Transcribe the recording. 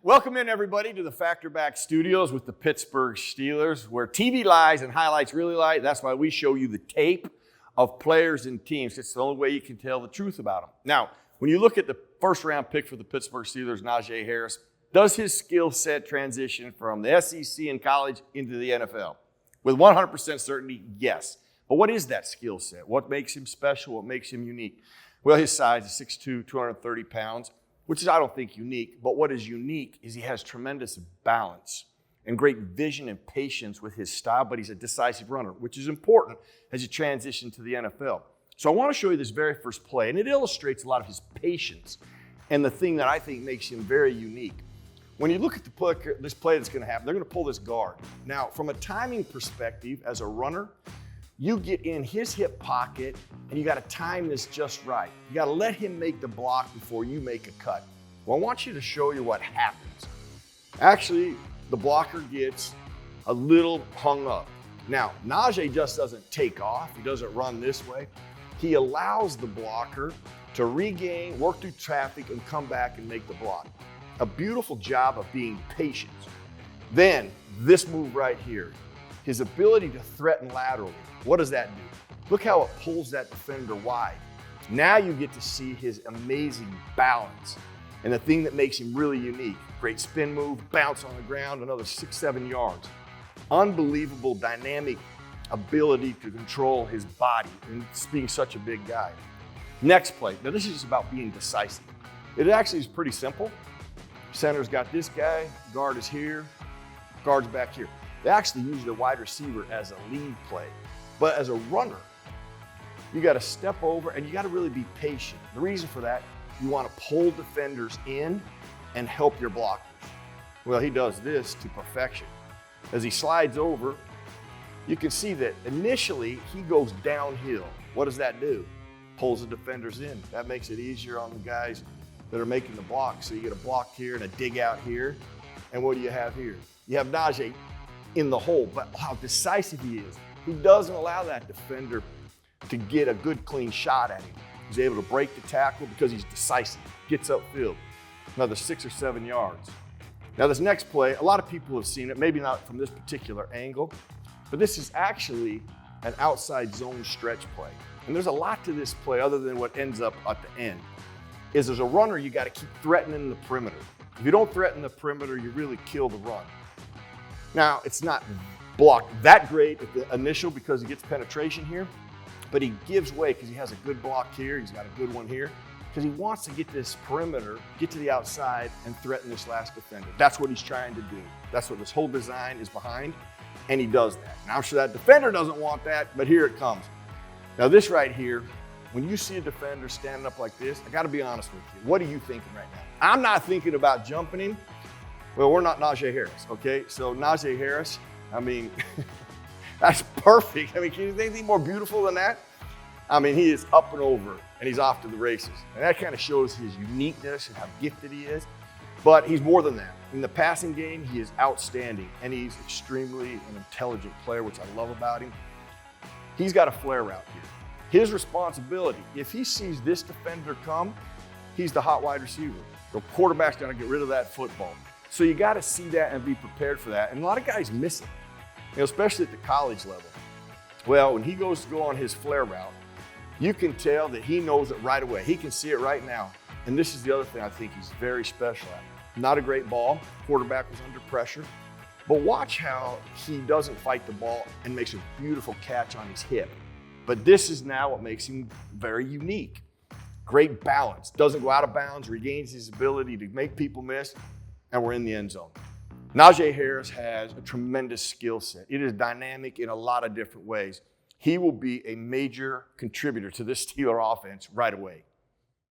Welcome in, everybody, to the Factor Back Studios with the Pittsburgh Steelers, where TV lies and highlights really lie. That's why we show you the tape of players and teams. It's the only way you can tell the truth about them. Now, when you look at the first-round pick for the Pittsburgh Steelers, Najee Harris, does his skill set transition from the SEC in college into the NFL? With 100% certainty, yes. But what is that skill set? What makes him special? What makes him unique? Well, his size is 6'2", 230 pounds. Which is, I don't think, unique. But what is unique is he has tremendous balance and great vision and patience with his style, but he's a decisive runner, which is important as you transition to the NFL. So I want to show you this very first play, and it illustrates a lot of his patience and the thing that I think makes him very unique. When you look at this play that's going to happen, they're going to pull this guard. Now, from a timing perspective, as a runner, you get in his hip pocket, and you got to time this just right. You got to let him make the block before you make a cut. Well, I want you to show you what happens. Actually, the blocker gets a little hung up. Now, Najee just doesn't take off. He doesn't run this way. He allows the blocker to regain, work through traffic, and come back and make the block. A beautiful job of being patient. Then, this move right here, his ability to threaten laterally. What does that do? Look how it pulls that defender wide. Now you get to see his amazing balance and the thing that makes him really unique. Great spin move, bounce on the ground, another 6-7 yards. Unbelievable dynamic ability to control his body and being such a big guy. Next play. Now this is just about being decisive. It actually is pretty simple. Center's got this guy, guard is here, guard's back here. They actually use the wide receiver as a lead play. But as a runner, you got to step over and you got to really be patient. The reason for that, you want to pull defenders in and help your blockers. Well, he does this to perfection. As he slides over, you can see that initially he goes downhill. What does that do? Pulls the defenders in. That makes it easier on the guys that are making the block. So you get a block here and a dig out here. And what do you have here? You have Najee in the hole, but how decisive he is. He doesn't allow that defender to get a good, clean shot at him. He's able to break the tackle because he's decisive, gets upfield. Another 6 or 7 yards. Now this next play, a lot of people have seen it, maybe not from this particular angle, but this is actually an outside zone stretch play. And there's a lot to this play other than what ends up at the end. Is as a runner, you got to keep threatening the perimeter. If you don't threaten the perimeter, you really kill the run. Now, it's not blocked that great at the initial because he gets penetration here, but he gives way because he has a good block here, he's got a good one here, because he wants to get this perimeter, get to the outside, and threaten this last defender. That's what he's trying to do. That's what this whole design is behind, and he does that. Now, I'm sure that defender doesn't want that, but here it comes. Now, this right here, when you see a defender standing up like this, I got to be honest with you. What are you thinking right now? I'm not thinking about jumping him. Well, we're not Najee Harris, okay? So Najee Harris, I mean, that's perfect. I mean, can you think anything more beautiful than that? I mean, he is up and over, and he's off to the races. And that kind of shows his uniqueness and how gifted he is. But he's more than that. In the passing game, he is outstanding, and he's extremely an intelligent player, which I love about him. He's got a flare route here. His responsibility, if he sees this defender come, he's the hot wide receiver. The quarterback's got to get rid of that football. So you got to see that and be prepared for that. And a lot of guys miss it, especially at the college level. Well, when he goes to go on his flare route, you can tell that he knows it right away. He can see it right now. And this is the other thing I think he's very special at. Not a great ball. Quarterback was under pressure. But watch how he doesn't fight the ball and makes a beautiful catch on his hip. But this is now what makes him very unique. Great balance. Doesn't go out of bounds, regains his ability to make people miss. And we're in the end zone. Najee Harris has a tremendous skill set. It is dynamic in a lot of different ways. He will be a major contributor to this Steeler offense right away.